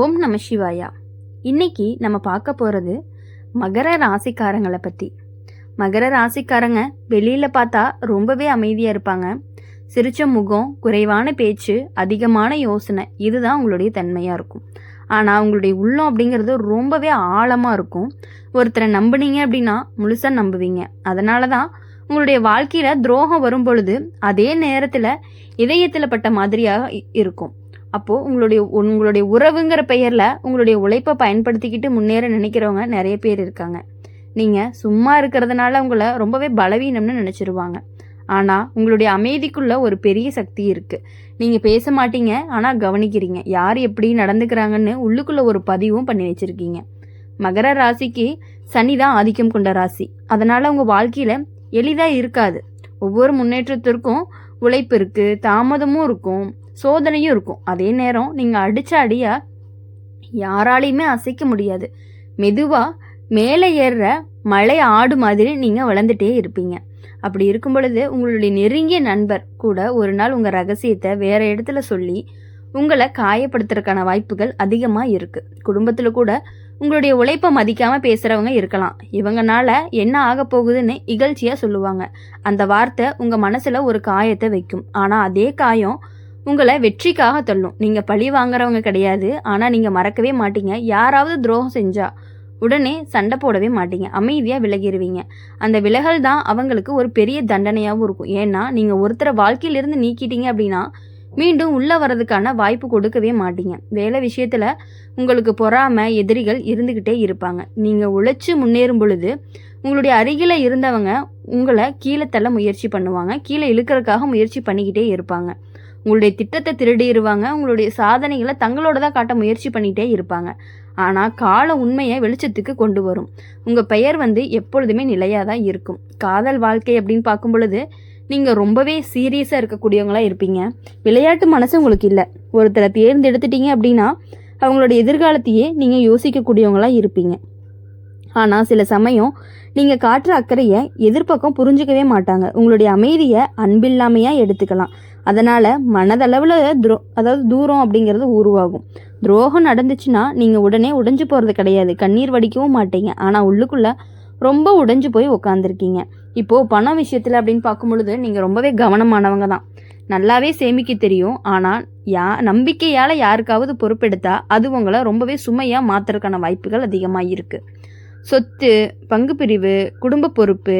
ஓம் நம சிவாயா. இன்னைக்கு நம்ம பார்க்க போகிறது மகர ராசிக்காரங்களை பற்றி. மகர ராசிக்காரங்க வெளியில் பார்த்தா ரொம்பவே அமைதியாக இருப்பாங்க. சிரிச்ச முகம், குறைவான பேச்சு, அதிகமான யோசனை, இதுதான் உங்களுடைய தன்மையாக இருக்கும். ஆனால் உங்களுடைய உள்ளம் அப்படிங்கிறது ரொம்பவே ஆழமாக இருக்கும். ஒருத்தரை நம்புனீங்க அப்படின்னா முழுசாக நம்புவீங்க. அதனால தான் உங்களுடைய வாழ்க்கையில் துரோகம் வரும் பொழுது அதே நேரத்தில் இதயத்தில் பட்ட மாதிரியாக இருக்கும். அப்போது உங்களுடைய உறவுங்கிற பெயரில் உங்களுடைய உழைப்பை பயன்படுத்திக்கிட்டு முன்னேற நினைக்கிறவங்க நிறைய பேர் இருக்காங்க. நீங்கள் சும்மா இருக்கிறதுனால உங்களை ரொம்பவே பலவீனம்னு நினச்சிருவாங்க. ஆனால் உங்களுடைய அமைதிக்குள்ள ஒரு பெரிய சக்தி இருக்குது. நீங்கள் பேச மாட்டீங்க, ஆனால் கவனிக்கிறீங்க. யார் எப்படி நடந்துக்கிறாங்கன்னு உள்ளுக்குள்ளே ஒரு பதிவும் பண்ணி வச்சுருக்கீங்க. மகர ராசிக்கு சனி தான் ஆதிக்கம் கொண்ட ராசி. அதனால் உங்கள் வாழ்க்கையில் எளிதாக இருக்காது. ஒவ்வொரு முன்னேற்றத்திற்கும் உழைப்பு இருக்குது, தாமதமும் இருக்கும், சோதனையும் இருக்கும். அதே நேரம் நீங்கள் அடித்த அடியாக யாராலையுமே அசைக்க முடியாது. மெதுவாக மேலே ஏறுற மலை ஆடு மாதிரி நீங்கள் வளர்ந்துட்டே இருப்பீங்க. அப்படி இருக்கும் பொழுது உங்களுடைய நெருங்கிய நண்பர் கூட ஒரு நாள் உங்கள் ரகசியத்தை வேறு இடத்துல சொல்லி உங்களை காயப்படுத்துறதுக்கான வாய்ப்புகள் அதிகமாக இருக்குது. குடும்பத்தில் கூட உங்களுடைய உழைப்பை மதிக்காமல் பேசுகிறவங்க இருக்கலாம். இவங்கனால என்ன ஆக போகுதுன்னு இகழ்ச்சியாக சொல்லுவாங்க. அந்த வார்த்தை உங்கள் மனசில் ஒரு காயத்தை வைக்கும். ஆனால் அதே காயம் உங்களை வெற்றிக்காக தள்ளும். நீங்கள் பழி வாங்குறவங்க கிடையாது, ஆனால் நீங்கள் மறக்கவே மாட்டீங்க. யாராவது துரோகம் செஞ்சா உடனே சண்டை போடவே மாட்டீங்க, அமைதியாக விலகிடுவீங்க. அந்த விலகல் தான் அவங்களுக்கு ஒரு பெரிய தண்டனையாகவும் இருக்கும். ஏன்னா நீங்கள் ஒருத்தரை வாழ்க்கையிலிருந்து நீக்கிட்டீங்க அப்படின்னா மீண்டும் உள்ளே வர்றதுக்கான வாய்ப்பு கொடுக்கவே மாட்டீங்க. வேலை விஷயத்தில் உங்களுக்கு பொறாமை, எதிரிகள் இருந்துக்கிட்டே இருப்பாங்க. நீங்கள் உழைச்சி முன்னேறும் பொழுது உங்களுடைய அருகில் இருந்தவங்க உங்களை கீழே தள்ள முயற்சி பண்ணுவாங்க, கீழே இழுக்கிறதுக்காக முயற்சி பண்ணிக்கிட்டே இருப்பாங்க. உங்களுடைய திட்டத்தை திருடிடுவாங்க. உங்களுடைய சாதனைகளை தங்களோட தான் காட்ட முயற்சி பண்ணிகிட்டே இருப்பாங்க. ஆனால் கால உண்மையை வெளிச்சத்துக்கு கொண்டு வரும். உங்கள் பெயர் எப்பொழுதுமே நிலையாக தான் இருக்கும். காதல் வாழ்க்கை அப்படின்னு பார்க்கும் பொழுது நீங்கள் ரொம்பவே சீரியஸாக இருக்கக்கூடியவங்களாக இருப்பீங்க. விளையாட்டு மனசு உங்களுக்கு இல்லை. ஒருத்தரை தேர்ந்தெடுத்துட்டீங்க அப்படின்னா அவங்களோட எதிர்காலத்தையே நீங்கள் யோசிக்கக்கூடியவங்களாக இருப்பீங்க. ஆனால் சில சமயம் நீங்கள் காட்டுற அக்கறையை எதிர்ப்பக்கம் புரிஞ்சிக்கவே மாட்டாங்க. உங்களுடைய அமைதியை அன்பில்லாமையாக எடுத்துக்கலாம். அதனால் மனதளவில் தூரம் அப்படிங்கிறது உருவாகும். துரோகம் நடந்துச்சுன்னா நீங்கள் உடனே உடைஞ்சு போகிறது கிடையாது, கண்ணீர் வடிக்கவும் மாட்டீங்க. ஆனால் உள்ளுக்குள்ளே ரொம்ப உடைஞ்சு போய் உட்காந்துருக்கீங்க. இப்போது பணம் விஷயத்தில் அப்படின்னு பார்க்கும் பொழுது நீங்கள் ரொம்பவே கவனமானவங்க தான். நல்லாவே சேமிக்க தெரியும். ஆனால் நம்பிக்கையால் யாருக்காவது பொறுப்பெடுத்தா அது உங்களை ரொம்பவே சுமையாக மாற்றுறதுக்கான வாய்ப்புகள் அதிகமாக இருக்குது. சொத்து, பங்கு பிரிவு, குடும்ப பொறுப்பு,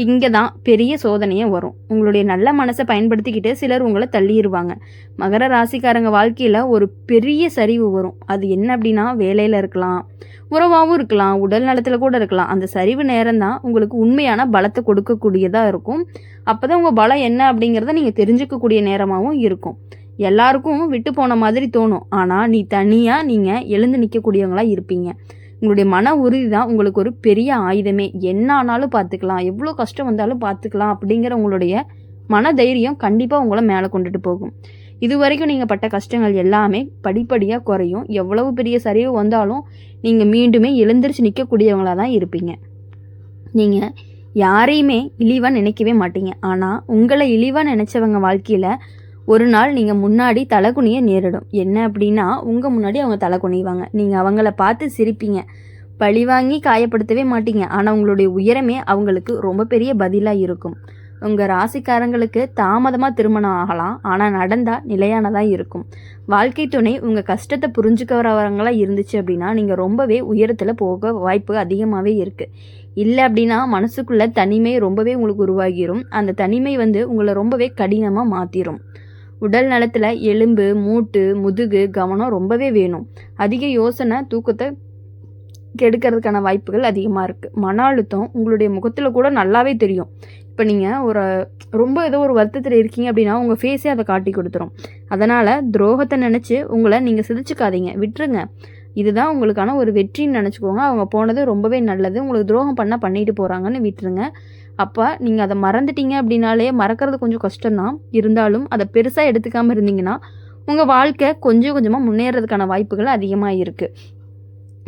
இங்கே தான் பெரிய சோதனையே வரும். உங்களுடைய நல்ல மனசை பயன்படுத்திக்கிட்டு சிலர் உங்களை தள்ளிடுவாங்க. மகர ராசிக்காரங்க வாழ்க்கையில் ஒரு பெரிய சரிவு வரும். அது என்ன அப்படின்னா வேலையில் இருக்கலாம், உறவாகவும் இருக்கலாம், உடல் நலத்தில் கூட இருக்கலாம். அந்த சரிவு நேரம் தான் உங்களுக்கு உண்மையான பலத்தை கொடுக்கக்கூடியதாக இருக்கும். அப்போ தான் உங்கள் பலம் என்ன அப்படிங்கிறத நீங்கள் தெரிஞ்சுக்கக்கூடிய நேரமாகவும் இருக்கும். எல்லாருக்கும் விட்டு போன மாதிரி தோணும். ஆனால் நீங்கள் எழுந்து நிற்கக்கூடியவங்களாக இருப்பீங்க. உங்களுடைய மன உறுதி தான் உங்களுக்கு ஒரு பெரிய ஆயுதமே. என்ன ஆனாலும் பார்த்துக்கலாம், எவ்வளோ கஷ்டம் வந்தாலும் பார்த்துக்கலாம் அப்படிங்கிற உங்களுடைய மன தைரியம் கண்டிப்பாக உங்களை மேலே கொண்டுட்டு போகும். இது வரைக்கும் நீங்கள் பட்ட கஷ்டங்கள் எல்லாமே படிப்படியாக குறையும். எவ்வளவு பெரிய சரிவு வந்தாலும் நீங்கள் மீண்டுமே எழுந்திரிச்சு நிற்கக்கூடியவங்களாக தான் இருப்பீங்க. நீங்கள் யாரையுமே இழிவாக நினைக்கவே மாட்டீங்க. ஆனால் உங்களை இழிவாக நினச்சவங்க வாழ்க்கையில் ஒரு நாள் நீங்கள் முன்னாடி தலைகுனிய நேரிடும். என்ன அப்படின்னா உங்கள் முன்னாடி அவங்க தலை குனிவாங்க. நீங்கள் அவங்கள பார்த்து சிரிப்பீங்க, பழி வாங்கி காயப்படுத்தவே மாட்டீங்க. ஆனால் உங்களுடைய உயரமே அவங்களுக்கு ரொம்ப பெரிய பதிலாக இருக்கும். உங்கள் ராசிக்காரங்களுக்கு தாமதமாக திருமணம் ஆகலாம், ஆனால் நடந்தால் நிலையானதாக இருக்கும். வாழ்க்கை துணை உங்கள் கஷ்டத்தை புரிஞ்சுக்கிறவங்களாக இருந்துச்சு அப்படின்னா நீங்கள் ரொம்பவே உயரத்தில் போக வாய்ப்பு அதிகமாகவே இருக்குது. இல்லை அப்படின்னா மனசுக்குள்ளே தனிமை ரொம்பவே உங்களுக்கு உருவாகிடும். அந்த தனிமை உங்களை ரொம்பவே கடினமாக மாற்றிடும். உடல் நலத்தில் எலும்பு, மூட்டு, முதுகு கவனம் ரொம்பவே வேணும். அதிக யோசனை தூக்கத்தை கெடுக்கிறதுக்கான வாய்ப்புகள் அதிகமாக இருக்குது. மன அழுத்தம் உங்களுடைய முகத்தில் கூட நல்லாவே தெரியும். இப்போ நீங்கள் ரொம்ப ஏதோ ஒரு வருத்தத்தில் இருக்கீங்க அப்படின்னா உங்கள் ஃபேஸே அதை காட்டி கொடுத்துரும். அதனால் துரோகத்தை நினச்சி உங்களை நீங்கள் சிதைச்சிக்காதீங்க, விட்டுருங்க. இதுதான் உங்களுக்கான ஒரு வெற்றின்னு நினச்சிக்கோங்க. அவங்க போனது ரொம்பவே நல்லது. உங்களுக்கு துரோகம் பண்ணிட்டு போகிறாங்கன்னு விட்டுருங்க. அப்போ நீங்கள் அதை மறந்துட்டீங்க அப்படின்னாலே மறக்கிறது கொஞ்சம் கஷ்டம்தான். இருந்தாலும் அதை பெருசாக எடுத்துக்காமல் இருந்தீங்கன்னா உங்கள் வாழ்க்கை கொஞ்சம் கொஞ்சமாக முன்னேறதுக்கான வாய்ப்புகள் அதிகமாக இருக்குது.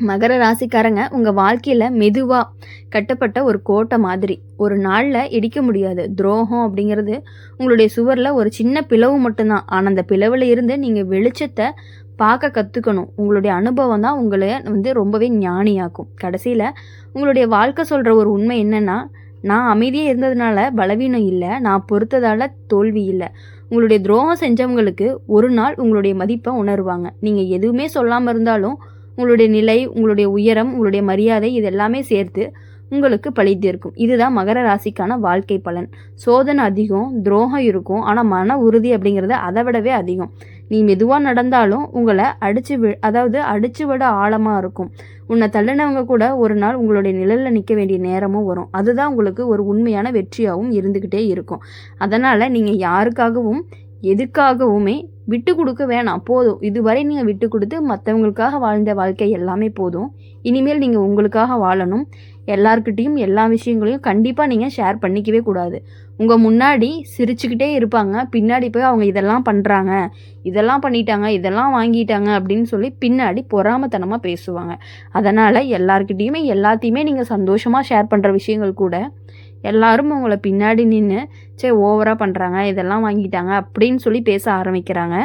மகர ராசிக்காரங்க உங்கள் வாழ்க்கையில் மெதுவாக கட்டப்பட்ட ஒரு கோட்டை மாதிரி. ஒரு நாளில் இடிக்க முடியாது. துரோகம் அப்படிங்கிறது உங்களுடைய சுவரில் ஒரு சின்ன பிளவு மட்டும்தான். ஆனால் அந்த பிளவில் இருந்து நீங்கள் வெளிச்சத்தை பார்க்க கற்றுக்கணும். உங்களுடைய அனுபவம் தான் உங்களை ரொம்பவே ஞானியாக்கும். கடைசியில் உங்களுடைய வாழ்க்கை சொல்கிற ஒரு உண்மை என்னென்னா, நான் அமைதியாக இருந்ததுனால பலவீனம் இல்லை, நான் பொறுத்ததால் தோல்வி இல்லை. உங்களுடைய துரோகம் செஞ்சவங்களுக்கு ஒரு நாள் உங்களுடைய மதிப்பை உணருவாங்க. நீங்கள் எதுவுமே சொல்லாமல் இருந்தாலும் உங்களுடைய நிலை, உங்களுடைய உயரம், உங்களுடைய மரியாதை இது எல்லாமே சேர்த்து உங்களுக்கு பழித்திருக்கும். இதுதான் மகர ராசிக்கான வாழ்க்கை பலன். சோதனை அதிகம், துரோகம் இருக்கும், ஆனால் மன உறுதி அப்படிங்கிறது அதை விடவே அதிகம். நீ மெதுவாக நடந்தாலும் உங்களை அடிச்சு விட ஆழமாக இருக்கும். உன்னை தள்ளினவங்க கூட ஒரு நாள் உங்களுடைய நிழலில் நிற்க வேண்டிய நேரமும் வரும். அதுதான் உங்களுக்கு ஒரு உண்மையான வெற்றியாகவும் இருந்துக்கிட்டே இருக்கும். அதனால் நீங்கள் யாருக்காகவும் எதுக்காகவுமே விட்டு கொடுக்க வேணாம். போதும், இதுவரை நீங்கள் விட்டு கொடுத்து மற்றவங்களுக்காக வாழ்ந்த வாழ்க்கை எல்லாமே போதும். இனிமேல் நீங்கள் உங்களுக்காக வாழணும். எல்லார்கிட்டையும் எல்லா விஷயங்களையும் கண்டிப்பாக நீங்கள் ஷேர் பண்ணிக்கவே கூடாது. உங்கள் முன்னாடி சிரிச்சுக்கிட்டே இருப்பாங்க, பின்னாடி போய் அவங்க இதெல்லாம் பண்ணுறாங்க, இதெல்லாம் பண்ணிட்டாங்க, இதெல்லாம் வாங்கிட்டாங்க அப்படின்னு சொல்லி பின்னாடி பொறாமத்தனமாக பேசுவாங்க. அதனால் எல்லார்கிட்டையுமே எல்லாத்தையுமே நீங்கள் சந்தோஷமாக ஷேர் பண்ணுற விஷயங்கள் கூட எல்லாரும் உங்களை பின்னாடி நின்று சரி ஓவராக பண்ணுறாங்க, இதெல்லாம் வாங்கிட்டாங்க அப்படின்னு சொல்லி பேச ஆரம்பிக்கிறாங்க.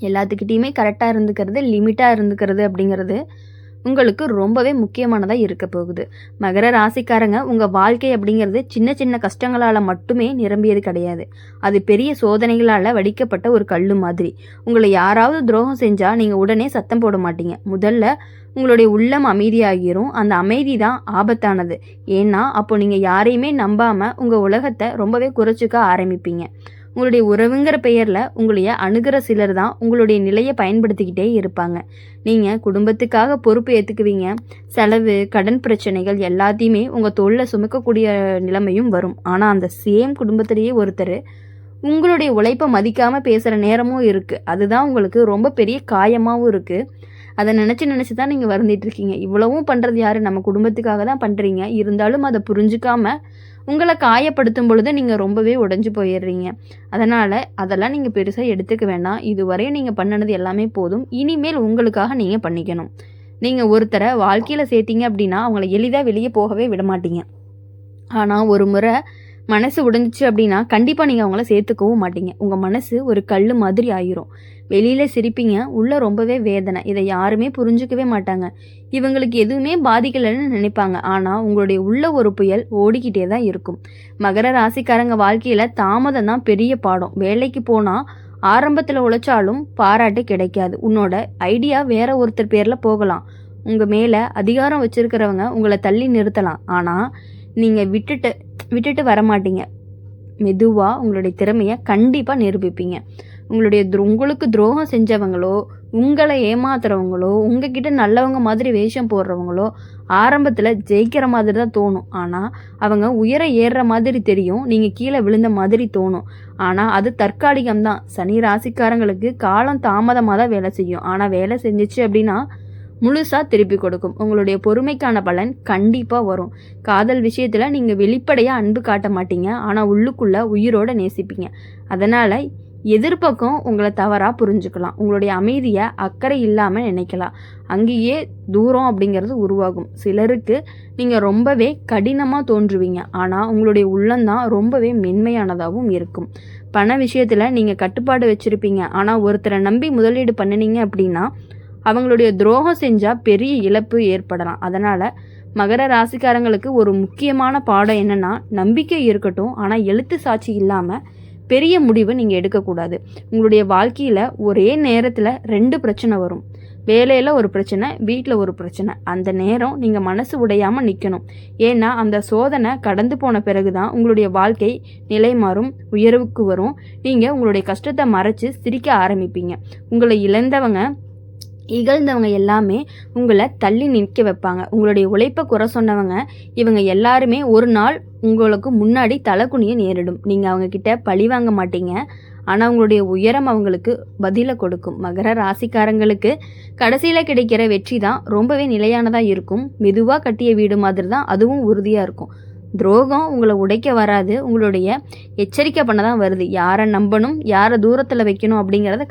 எல்லாத்துக்கிட்டேயுமே கரெக்டாக இருந்துக்கிறது, லிமிட்டாக இருந்துக்கிறது அப்படிங்கிறது உங்களுக்கு ரொம்பவே முக்கியமானதாக இருக்க போகுது. மகர ராசிக்காரங்க, உங்கள் வாழ்க்கை அப்படிங்கிறது சின்ன சின்ன கஷ்டங்களால் மட்டுமே நிரம்பியது கிடையாது. அது பெரிய சோதனைகளால் வடிக்கப்பட்ட ஒரு கல் மாதிரி. உங்களை யாராவது துரோகம் செஞ்சால் நீங்கள் உடனே சத்தம் போட மாட்டீங்க. முதல்ல உங்களுடைய உள்ளம் அமைதியாகிரும். அந்த அமைதி தான் ஆபத்தானது. ஏன்னா அப்போ நீங்கள் யாரையுமே நம்பாமல் உங்கள் உலகத்தை ரொம்பவே குறைச்சிக்க ஆரம்பிப்பீங்க. உங்களுடைய உறவுங்கிற பெயரில் உங்களைய அணுகிற சிலர் தான் உங்களுடைய நிலையை பயன்படுத்திக்கிட்டே இருப்பாங்க. நீங்கள் குடும்பத்துக்காக பொறுப்பு ஏற்றுக்குவீங்க. செலவு, கடன் பிரச்சனைகள் எல்லாத்தையுமே உங்கள் தோளில் சுமக்கக்கூடிய நிலைமையும் வரும். ஆனால் அந்த சேம் குடும்பத்திலேயே ஒருத்தர் உங்களுடைய உழைப்பை மதிக்காமல் பேசுகிற நேரமும் இருக்குது. அதுதான் உங்களுக்கு ரொம்ப பெரிய காயமாகவும் இருக்குது. அதை நினச்சி தான் நீங்கள் வருந்திட்டுருக்கீங்க. இவ்வளவும் பண்ணுறது யார்? நம்ம குடும்பத்துக்காக தான் பண்ணுறீங்க. இருந்தாலும் அதை புரிஞ்சுக்காமல் உங்களை காயப்படுத்தும் பொழுது நீங்கள் ரொம்பவே உடஞ்சி போயிடுறீங்க. அதனால் அதெல்லாம் நீங்கள் பெருசாக எடுத்துக்க வேண்டாம். இதுவரையும் நீங்கள் பண்ணினது எல்லாமே போதும். இனிமேல் உங்களுக்காக நீங்கள் பண்ணிக்கணும். நீங்கள் ஒருத்தரை வாழ்க்கையில் சேர்த்தீங்க அப்படின்னா அவங்கள எளிதாக வெளியே போகவே விட மாட்டீங்க. ஆனால் ஒரு முறை மனசு உடைஞ்சிச்சு அப்படின்னா கண்டிப்பாக நீங்கள் அவங்கள சேர்த்துக்கவும் மாட்டீங்க. உங்கள் மனசு ஒரு கல் மாதிரி ஆயிரும். வெளியில் சிரிப்பீங்க, உள்ளே ரொம்பவே வேதனை. இதை யாருமே புரிஞ்சிக்கவே மாட்டாங்க. இவங்களுக்கு எதுவுமே பாதிக்கலைன்னு நினைப்பாங்க. ஆனால் உங்களுடைய உள்ள ஒரு புயல் ஓடிக்கிட்டே தான் இருக்கும். மகர ராசிக்காரங்க வாழ்க்கையில் தாமதம் தான் பெரிய பாடம். வேலைக்கு போனால் ஆரம்பத்தில் உழைச்சாலும் பாராட்டு கிடைக்காது. உன்னோட ஐடியா வேற ஒருத்தர் பேரில் போகலாம். உங்கள் மேலே அதிகாரம் வச்சுருக்கிறவங்க உங்களை தள்ளி நிறுத்தலாம். ஆனால் நீங்கள் விட்டுட்டு வரமாட்டீங்க. மெதுவாக உங்களுடைய திறமையை கண்டிப்பாக நிரூபிப்பீங்க. உங்களுக்கு துரோகம் செஞ்சவங்களோ, உங்களை ஏமாத்துறவங்களோ, உங்ககிட்ட நல்லவங்க மாதிரி வேஷம் போடுறவங்களோ ஆரம்பத்தில் ஜெயிக்கிற மாதிரி தான் தோணும். ஆனால் அவங்க உயர ஏறுற மாதிரி தெரியும், நீங்கள் கீழே விழுந்த மாதிரி தோணும். ஆனால் அது தற்காலிகம்தான். சனி ராசிக்காரங்களுக்கு காலம் தாமதமாக தான் வேலை செய்யும். ஆனால் வேலை செஞ்சிச்சு அப்படின்னா முழுசாக திருப்பி கொடுக்கும். உங்களுடைய பொறுமைக்கான பலன் கண்டிப்பாக வரும். காதல் விஷயத்தில் நீங்கள் வெளிப்படையாக அன்பு காட்ட மாட்டீங்க. ஆனால் உள்ளுக்குள்ளே உயிரோடு நேசிப்பீங்க. அதனால் எதிர்பக்கம் உங்களை தவறாக புரிஞ்சுக்கலாம். உங்களுடைய அமைதியை அக்கறை இல்லாமல் நினைக்கலாம். அங்கேயே தூரம் அப்படிங்கிறது உருவாகும். சிலருக்கு நீங்கள் ரொம்பவே கடினமாக தோன்றுவீங்க. ஆனால் உங்களுடைய உள்ளம்தான் ரொம்பவே மென்மையானதாகவும் இருக்கும். பண விஷயத்தில் நீங்கள் கட்டுப்பாடு வச்சுருப்பீங்க. ஆனால் ஒருத்தரை நம்பி முதலீடு பண்ணினீங்க அப்படின்னா அவங்களுடைய துரோகம் செஞ்சால் பெரிய இழப்பு ஏற்படலாம். அதனால் மகர ராசிக்காரங்களுக்கு ஒரு முக்கியமான பாடம் என்னென்னா, நம்பிக்கை இருக்கட்டும், ஆனால் எழுத்து சாட்சி இல்லாமல் பெரிய முடிவு நீங்கள் எடுக்கக்கூடாது. உங்களுடைய வாழ்க்கையில் ஒரே நேரத்தில் 2 பிரச்சனை வரும். வேலையில் ஒரு பிரச்சனை, வீட்டில் ஒரு பிரச்சனை. அந்த நேரம் நீங்கள் மனசு உடையாமல் நிற்கணும். ஏன்னா அந்த சோதனை கடந்து போன பிறகு தான் உங்களுடைய வாழ்க்கை நிலை மாறும், உயர்வுக்கு வரும். நீங்கள் உங்களுடைய கஷ்டத்தை மறைச்சி சிரிக்க ஆரம்பிப்பீங்க. உங்களை இகழ்ந்தவங்க எல்லாமே உங்களை தள்ளி நிற்க வைப்பாங்க. உங்களுடைய உழைப்பை குறை சொன்னவங்க இவங்க எல்லாருமே ஒரு நாள் உங்களுக்கு முன்னாடி தலைக்குனிய நேரிடும். நீங்கள் அவங்கக்கிட்ட பழி வாங்க மாட்டீங்க. ஆனால் உங்களுடைய உயரம் அவங்களுக்கு பதிலை கொடுக்கும். மகர ராசிக்காரங்களுக்கு கடைசியில் கிடைக்கிற வெற்றி தான் ரொம்பவே நிலையானதாக இருக்கும். மெதுவாக கட்டிய வீடு மாதிரி தான் அதுவும் உறுதியாக இருக்கும். துரோகம் உங்களை உடைக்க வராது, உங்களுடைய எச்சரிக்கை பண்ண தான் வருது. யாரை நம்பணும், யாரை தூரத்தில் வைக்கணும் அப்படிங்கிறத